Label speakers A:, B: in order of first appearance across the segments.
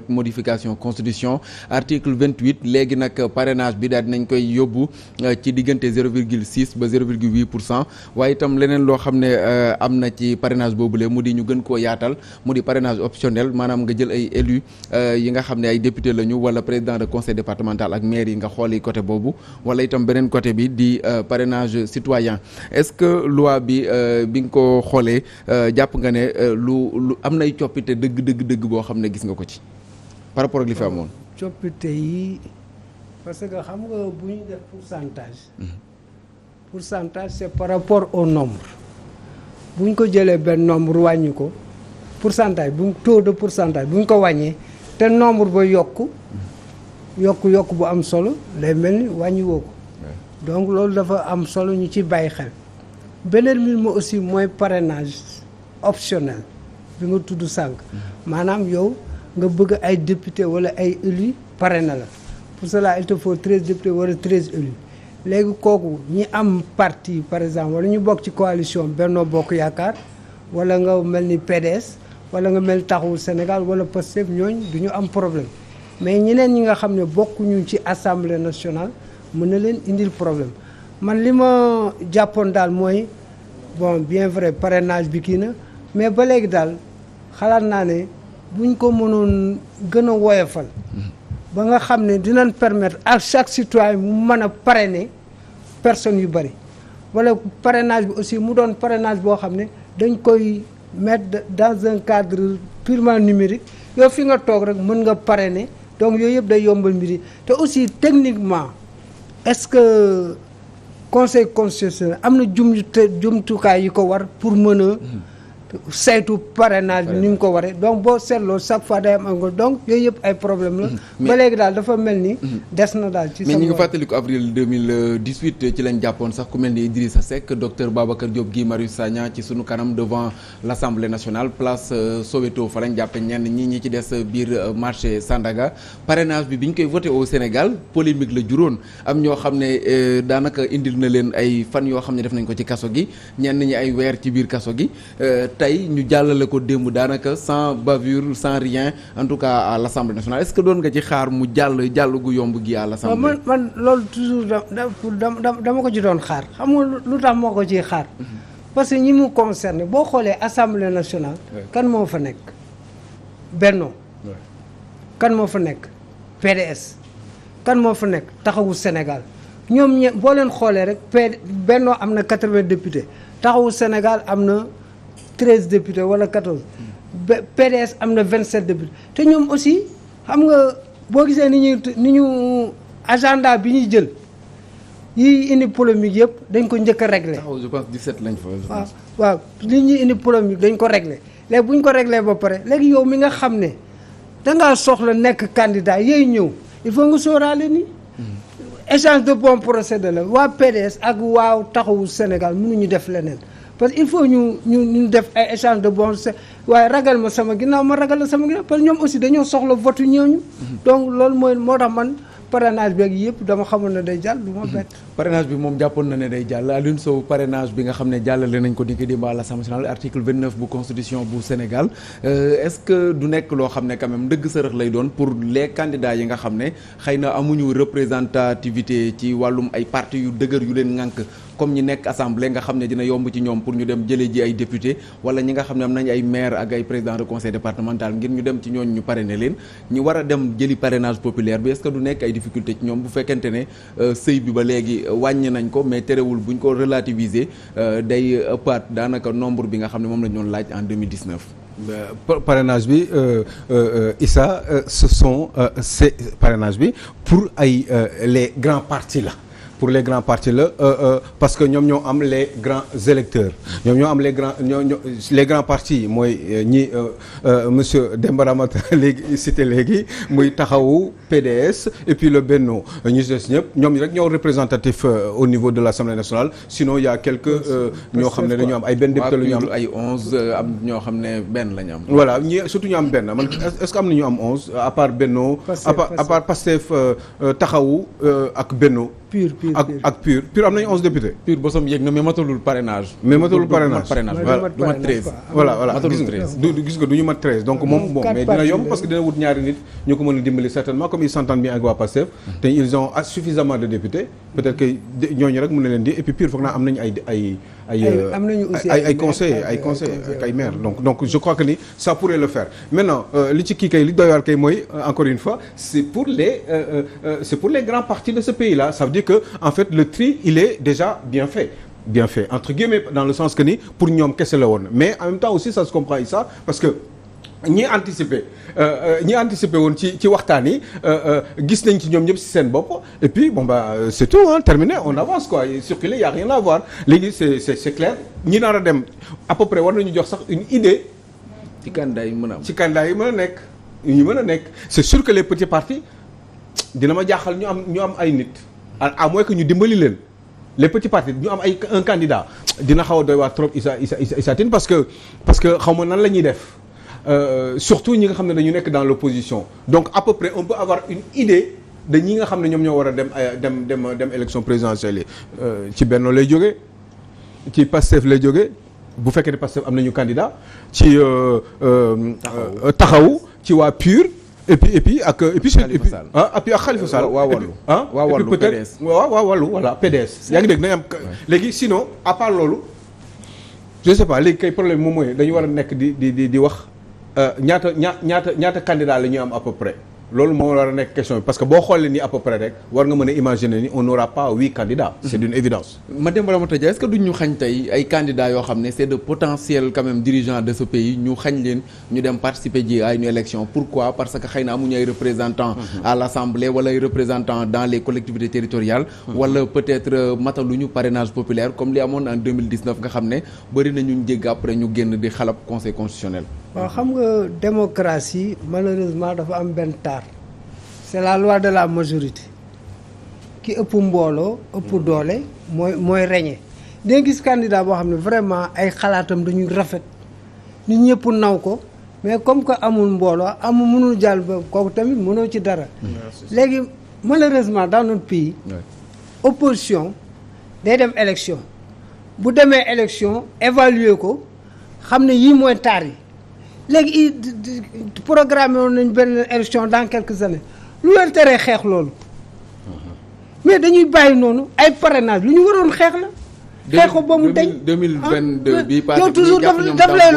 A: modification constitution article 28 léegi nag parrainage bi daal dinañ koy yóbbu ci diggante 0,6 ba 0,8% waaye itam leneen loo xam ne am na ci parrainage boobule mu di ñu gën koo yaatal mu di parrainage optionnel maanaam nga jël ay élus yi nga xam ne ay député lañu wala président de conseil départemental ak maire yi nga xooli côté boobu wala itam beneen côté bi di parrainage citoyen est-ce que loi bi bi nga ko xoolee jàpp nga ne lu am nay coppite dëgg boo xam ne gis nga ko ci par rapport ak li fi amoon.
B: coppite yi parce que xam nga bu ñu def pourcentage c'est par rapport au nombre bu ñu ko jëlee benn nombre wàññi ko pourcentage bu taux de pourcentage bu ñu ko wàññee te nombre ba yokk bu am solo day mel ni wàññi woo ko donc loolu dafa am solo ñu ci bàyyi xel beneen mbir ma aussi mooy parrainage optionnel bi nga tudd sànq maanaam yow nga bëgg ay député wala ay élus parrainé la pour cela il te faut 13 députés wala 13 élus léegi kooku ñi am parti par exemple wala ñu bokk ci coalition Benno Bokk Yaakaar wala nga mel ni PDS wala nga mel Taxawu Sénégal wala Pastef ñooñ du ñu am problème mais ñeneen ñi nga xam ne bokkuñu ci assemblée nationale mën na leen indil problème man li ma jàppoon daal mooy bon bien vrai parrainage bi kii na mais ba léegi daal xalaat naa ne buñ ko mënoon gën a woyofal ba nga xam ne dinañ permettre à chaque citoyen mu mën a parrainer personnes yu bëri wala parrainage bi aussi mu doon parrainage boo xam ne dañ koy mettre dans un cadre purement numérique yow fi nga toog rek mën nga parrainer donc yooyu yëpp day yombal mbir yi te aussi techniquement est-ce que conseil constitutionnel am na jumtukaay yi ko war pour mën a saytu parrainage bi ni mu ko waree donc boo seetloo chaque fois day am nga donc yooyu yëpp ay problème la ba léegi daal dafa mel ni des na daal ci
A: mais ñi nga fàttali ko avril 2018 ci lañ jàppoon sax ku mel ni Idrissa Seck docteur Babacar Diop Guy Marius Sagna ci sunu kanam devant l'Assemblée nationale place Soweto fa lañ jàppe ñi ci des biir marché Sandaga parrainage bi ñu koy voté au Sénégal polémique la juróon am ñoo xam ne daanaka indil na leen ay fan yoo xam ne def nañ ko ci kaso gi ñenn ñi ay weer ci biir kaso gi tey ñu jàllale ko démb daanaka sans bavure sans rien en tout cas à l'Assemblée nationale est-ce que doon nga ci xaar mu jàll gu yomb gi à l'Assemblée.
B: man loolu toujours dama ko ci doon xaar xam nga lu tax moo ko ciy xaar parce que ñi mu concerné boo xoolee Assemblée nationale kan moo fa nekk Benno kan moo fa nekk PDS kan moo fa nekk Taxawu Sénégal ñoom boo leen xoolee rek Benno am na 80 députés Taxawu Sénégal am na 13 députés wala 14 PDS am na 27 députés te ñoom aussi xam nga boo gisee ni ñu agenda bi ñuy jël yi indi polémique yëpp dañ ko njëkk a réglé.
A: je pense 17 lañ fa.
B: waaw li ñuy indi polémique dañ ko réglé léegi bu ñu ko réglé ba pare léegi yow mi nga xam ne dangaa soxla nekk candidat yooyu ñëw il faut nga sóoraale ni échange de bons procédés la waa PDS ak waa Taxawu Sénégal mënuñu def leneen. parce que il faut ñu def ay échange de bons waaye ragal ma sama ginnaaw ma ragal la sama ginnaaw parce que ñoom aussi dañoo soxla vote ñooñu donc loolu moo tax man parrainage beeg yëpp dama xamoon ne day jàll du ma bett.
A: parrainage bi moom jàppoon na ne day jàll Alioune Sow parrainage bi nga xam ne jàllale nañ ko di ko démb à l'Assemblée nationale article 29 bu constitution bu Sénégal est-ce que du nekk loo xam ne quand même ndëgg sërëx lay doon pour les candidats yi nga xam ne xëy na amuñu représentativité ci wàllum ay partis yu dëgër yu leen ŋànk comme ñi nekk assemblée nga xam ne dina yomb ci ñoom pour ñu dem jëlee ji ay député wala ñi nga xam ne am nañ ay maire ak ay président de conseil départemental ngir ñu dem ci ñooñu ñu parrainer leen ñu war a dem jëli parrainage populaire bi est-ce que du nekk ay difficulté ci ñoom bu fekkente ne seuil bi ba léegi wàññi nañ ko mais terewul buñ ko relativiser day ëppaat daanaka nombre bi nga xam ne moom la ñu doon laaj en 2019.
C: parrainage bi Issa ce sont c'est parrainage bi pour ay les grands partis la. Pour les grands partis la parce que ñoom ñoo am les grands électeurs ñoom ñoo am les grands partis mooy ñi monsieur Demba Ramata léegi cité léegi muy Taxawu PDS et puis le Benno ñu des ñëpp ñoom rek ñoo représentatif au niveau de l'Assemblée nationale sinon il y a quelques ñoo xam ne dañoo am ay benn député la ñu am
A: ay 11 am ñoo xam ne benn la ñu am.
C: voilà ñi surtout ñu am benn man est-ce que am na ñu am 11 à part Benno à part Pastef Taxawu ak Benno ak PUR am nañu 11 députés.
A: PUR bosom yéeg na mais matalul parrainage.
C: mais matalul parrainage
A: du mat 13.
C: voilà gis nga du ñu mat 13 donc moom bon mais dina yomb parce que dina wut ñaari nit ñu ko mën a dimbali certainement comme ils s'entendent bien ak waa Pastef te ils ont suffisamment de députés peut-être que ñooñu rek mën na leen di et puis PUR foog naa am nañu ay conseillers ak ay maires donc je crois que ni ça pourrait le faire maintenant li ci kii kay li doy waar kay mooy encore une fois c'est pour les grands partis de ce pays-là ça veut dire que en fait le tri il est déjà bien fait entre guillemets dans le sens que ni pour ñoom kese la woon mais en même temps aussi ça se comprend ça parce que ñi anticiper woon ci waxtaan yi gis nañ ci ñoom ñëpp ci seen bopp et puis bon c'est tout terminé on avance quoi circuler y a rien à voir léegi c'est clair ñi nar a dem à peu près war nañu jox sax une idée
A: ci candidat yi mën a am
C: ci candidat yi mën a nekk c'est sûr que les petits partis dina ma jaaxal ñu am ay nit à moins que ñu dimbali leen les petits partis ñu am un candidat dina xaw a doy waar trop Issa Tine parce que xaw ma nan la ñuy def surtout ñi nga xam ne dañu nekk dans l'opposition donc à peu près on peut avoir une idée de ñi nga xam ne ñoom ñoo war a dem élection présidentielle yi ci Benno lay jógee ci Pastef lay jógee bu fekkee ne Pastef am nañu candidat ci taxawu ci waa PUR et puis ak Khalifa Sall
A: waa Wallu
C: peut-être waa Wallu voilà PDS yaa ngi dégg nañ am léegi sinon à part loolu je sais pas léegi kay problème moom mooy dañu war a nekk di wax ñaata candidat la ñuy am à peu près loolu moo war a nekk question bi parce que boo xoolee ni à peu près rek war nga mën a imaginer ni on n'aura pas 8 candidats. C'est d'une évidence.
A: Mademba Ramata Dia est-ce que duñ ñu xañ tey ay candidats yoo xam ne c'est de potentiels quand même dirigeants de ce pays ñu xañ leen ñu dem participer ji à une élection pourquoi parce que xëy na amuñu ay représentants à l'Assemblée wala ay représentants dans les collectivités territoriales wala peut-être mataluñu parrainage populaire comme li amoon en 2019 nga xam ne bëri na ñu jégg après ñu génn di xalab conseil constitutionnel.
B: waaw xam nga démocratie malheureusement dafa am benn taar c'est la loi de la majorité ki ëpp mbooloo ëpp doole mooy régner da gis candidat boo xam ne vraiment ay xalaatam dañuy rafet nit ñëpp naw ko mais comme que amul mbooloo mënul jàll ba kooku tamit mënoo ci dara léegi malheureusement dans notre pays opposition day dem élection bu demee élection évaluer ko xam ne yii mooy taar yi léegi programme woon nañ benn élection dans quelques années lu leen teree xeex loolu mais dañuy bàyyi noonu ay parrainage lu ñu waroon xeex la xeex ko ba mu deñ
A: 2022 bi passé
B: yow toujours daf lay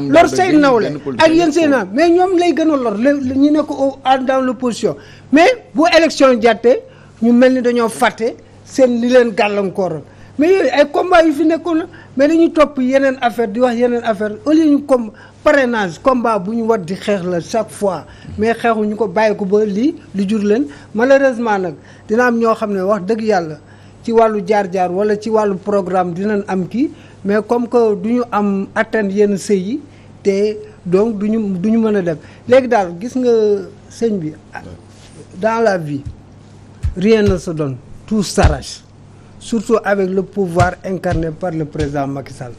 B: lor say nawle ak yéen say na mais ñoom lay gën a lor ñu nekk dans l'opposition mais bu élection jàttee ñu mel ni dañoo fàtte seen li leen gàllankooroon mais yooyu ay combat yu fi nekkoon la mais dañuy topp yeneen affaire di wax yeneen affaire au lieu ñu comme parrainage combat bu ñu war di xeex la chaque fois mais xeexuñu ko bàyyi ko ba lii lu jur leen malheureusement nag dina am ñoo xam ne wax dëgg yàlla ci wàllu jaar-jaar wala ci wàllu programme dinañ am kii mais comme que du ñu am atteindre yenn sëy yi te donc du ñu mën a dem léegi daal gis nga sëñ bi dans la vie rien ne se donne tout s'arrache surtout avec le pouvoir incarné par le président Macky Sall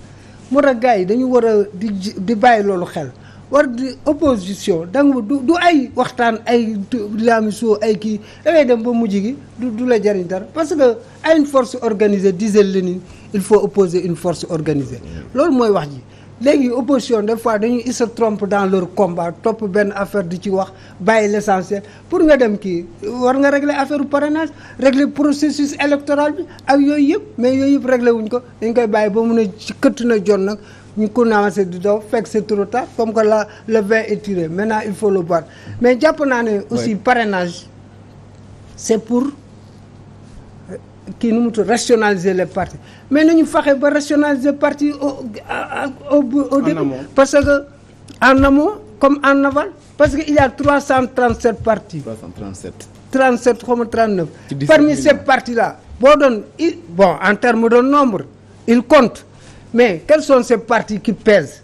B: moo tax gars yi dañu war a di bàyyi loolu xel war di opposition danga du ay waxtaan ay laamisoo ay kii dangay dem ba mujj gi du la jariñ dara parce que à une force organisée disait Lénine il faut opposer une force organisée loolu mooy wax ji léegi opposition des fois dañuy ils se trompent dans leur combat topp benn affaire di ci wax bàyyi l'essentiel pour nga dem kii war nga régler affaire parrainage régler processus électoral bi ak yooyu yëpp mais yooyu yëpp régler wuñ ko dañ koy bàyyi ba mun a ci këtt na jon nag ñu commencé di daw fekk c'est trop tard comme que le vin est tiré maintenant il faut le boire mais jàpp naa ne aussi parrainage c'est pour kii nu mu tudd rationaliser les partis mais nañu fexe ba rationaliser partis au début parce que en amont comme en aval parce que il y a 337 partis 37 xaw ma 39 parmi ces partis là boo doon bon en termes de nombre il compte mais quels sont ces partis qui pèsent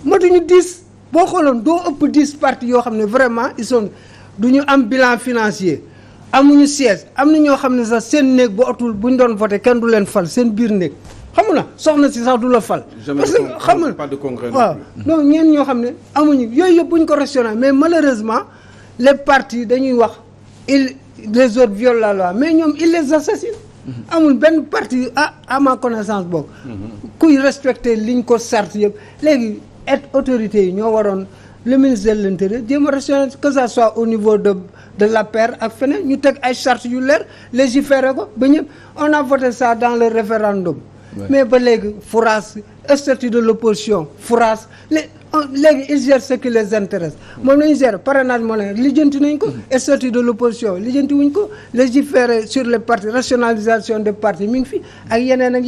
B: matuñu 10 boo xooloon doo ëpp 10 partis yoo xam ne vraiment ils sont du ñu am bilan financier amuñu siège am na ñoo xam ne sax seen néeg bu otul bu ñu doon voté kenn du leen fal seen biir néeg xamu na soxna si sax du la fal. parce que xam nga
C: pas de congrès
B: waaw non ñeen ñoo xam ne amuñu yooyu yëpp bu ñu ko rationné mais malheureusement les partis dañuy wax les autres violent la loi mais ñoom ils les assassinent. amul benn parti à ma connaissance boobu. kuy respecter liñ ko sart yëpp léegi autorités yi ñoo waroon le ministre de l'intérieur jéem a rationaliser que ça soit au niveau de l'APR ak feneen ñu teg ay chartes yu leer légiférer ko ba ñëpp on a voté ça dans le référendum. Ouais. Mais ba léegi fourage statut de l'opposition fourage léegi ils gèrent ce qui les intéresse moom la ñu gère parrainage moo leen lijjanti nañ ko statut de l'opposition lijjanti wuñ ko légiférer sur les partis rationalisation des partis mi ngi fi ak yeneen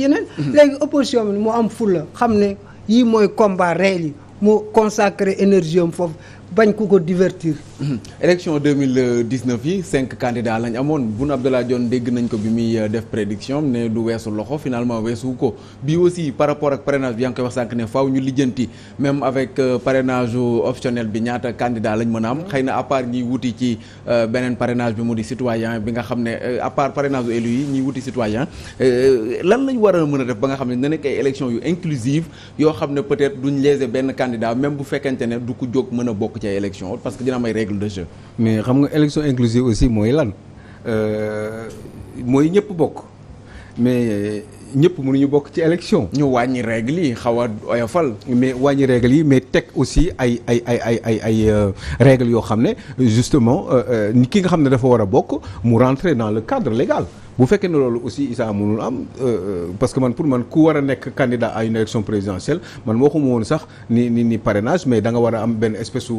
B: léegi opposition bi mu am fulla xam ne yii mooy combat réel yi mu consacrer énergie am foofu bañ ku ko divertir.
A: élection 2019 yi 5 candidats lañ amoon Boun Abdallah Dionne dégg nañ ko bi muy def prédiction ne du weesu loxo finalement weesu ko bii aussi par rapport ak parrainage bi yaa ngi koy wax sànq ne faaw ñu lijjanti même avec parrainage optionnel bi ñaata candidats lañ mën a am xëy na à part ñiy wuti ci beneen parrainage bi mu di citoyen bi nga xam ne à part parrainage élu yi ñiy wuti citoyen lan lañ war a mën a def ba nga xam ne dina nekk ay élection yu inclusive yoo xam ne peut-être duñ léser benn candidat même bu fekkente ne du ko jóg mën a bokk ci ay élection parce que dina am ay règles de jeu.
C: mais xam nga élection inclusive aussi mooy lan mooy ñëpp bokk mais ñëpp mënuñu bokk ci élection.
A: ñu wàññi règles yi xaw a oyofal.
C: mais wàññi règles yi mais teg aussi ay règles yoo xam ne justement ki nga xam ne dafa war a bokk mu rentrer dans le cadre légal. bu fekkee ne loolu aussi Issa mënul am parce que man pour man ku war a nekk candidat à une élection présidentielle man waxuma woon sax ni parrainage mais da nga war a am benn espèce su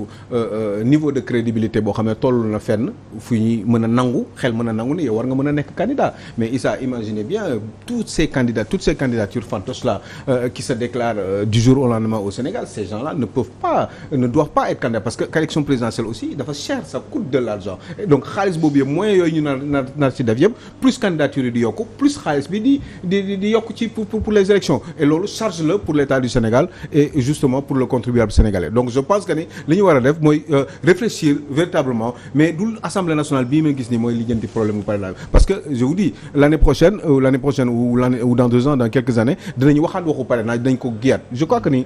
C: niveau de crédibilité boo xam ne toll na fenn fu ñuy mën a nangu xel mën a nangu ne yow war nga mën a nekk candidat mais Issa imaginez bien toutes ces candidatures fantoches là qui se déclarent du jour au lendemain au Sénégal ces gens-là ne doivent pas être candidats parce que élection présidentielle aussi dafa cher ça coûte de l'argent et donc xaalis boobu yëpp moyens yooyu ñu nar ci def yëpp plus candidature yi di yokku plus xaalis bi di yokku ci pour les élections et loolu charge la pour l'État du Sénégal et justement pour le contribuable sénégalais donc je pense que ni li ñu war a def mooy réfléchir véritablement mais du Assemblée nationale bii ma gis ni mooy lijjanti problème bu parrainage parce que je vous dis l'année prochaine ou dans 2 ans dans quelques années dinañu waxaat waxu parrainage dañ ko giyaat je crois que ni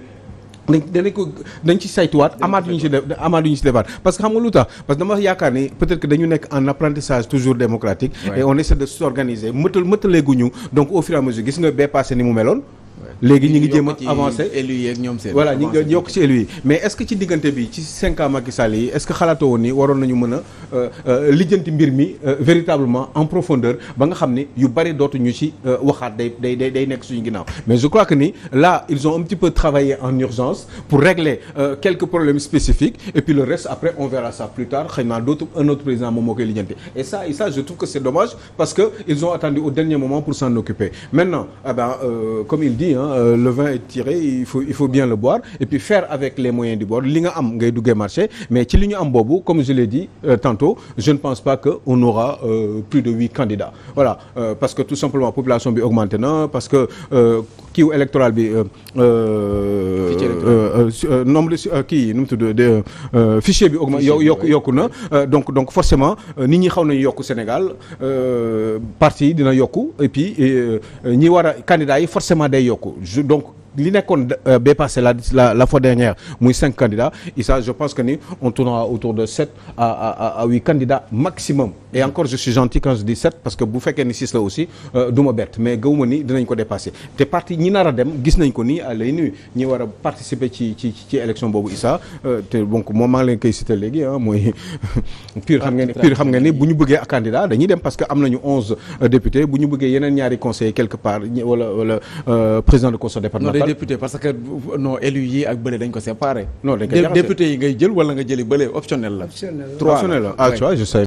C: dañ ci saytuwaat amaat yu ñu ci defaat parce que xam nga lu tax parce que dama yaakaar ni peut-être que dañu nekk en apprentissage toujours démocratique et on essaie de s'organiser mëtaleeguñu donc au fur et à mesure gis nga bee passé ni mu meloon léegi ñi ngi jéem a avancer voilà ñi ngi yokk ci élu yi mais est-ce que ci diggante bi ci 5 ans Macky Sall yi est-ce que xalaatoo woon ni waroon nañu mën a lijjanti mbir mi véritablement en profondeur ba nga xam ni yu bari dootuñu ci waxaat day nekk suñu ginnaaw mais je crois que ni là ils ont un petit peu travaillé en urgence pour régler quelques problèmes spécifiques et puis le reste après on verra ça plus tard xëy na un autre président moom moo koy lijjanti et ça je trouve que c'est dommage parce que ils ont attendu au dernier moment pour s'en occuper maintenant comme il dit le vin est tiré il faut bien le boire et puis faire avec les moyens du bord li nga am ngay duggee marché mais ci li ñu am boobu comme je l'ai dit tantôt je ne pense pas que on aura plus de 8 candidats voilà parce que tout simplement population bi augmenté na parce que kiiw électoral bi nombre kii nu mu tudd fichier bi augmenté yokku na donc forcément nit ñi xaw nañu yokku Sénégal parti dina yokku et puis ñi war a candidats yi forcément day yokku donc li nekkoon ba passé la fois dernière muy 5 candidats et ça je pense que ni on tournera autour de 7 à 8 candidats maximum et encore je suis gentil quand je dis 7 parce que bu fekkee ni 6 la aussi du ma bett mais gëwuma ni dinañ ko dépasser te parti ñi nar a dem gis nañ ko nii à l'œil nu ñi war a participer ci élection boobu Issa te donc moom maa ngi leen koy citer léegi mooy pur xam nga ni bu ñu bëggee candidat dañuy dem parce que am nañu 11 députés bu ñu bëggee yeneen ñaari conseillers quelque part wala président de conseil départemental
A: député parce que non élu yi ak bële dañ ko séparé.
C: non dañ ko
A: député yi ngay jël wala nga jëli bële optionnel la.
B: optionnel
C: la ah tu vois je sais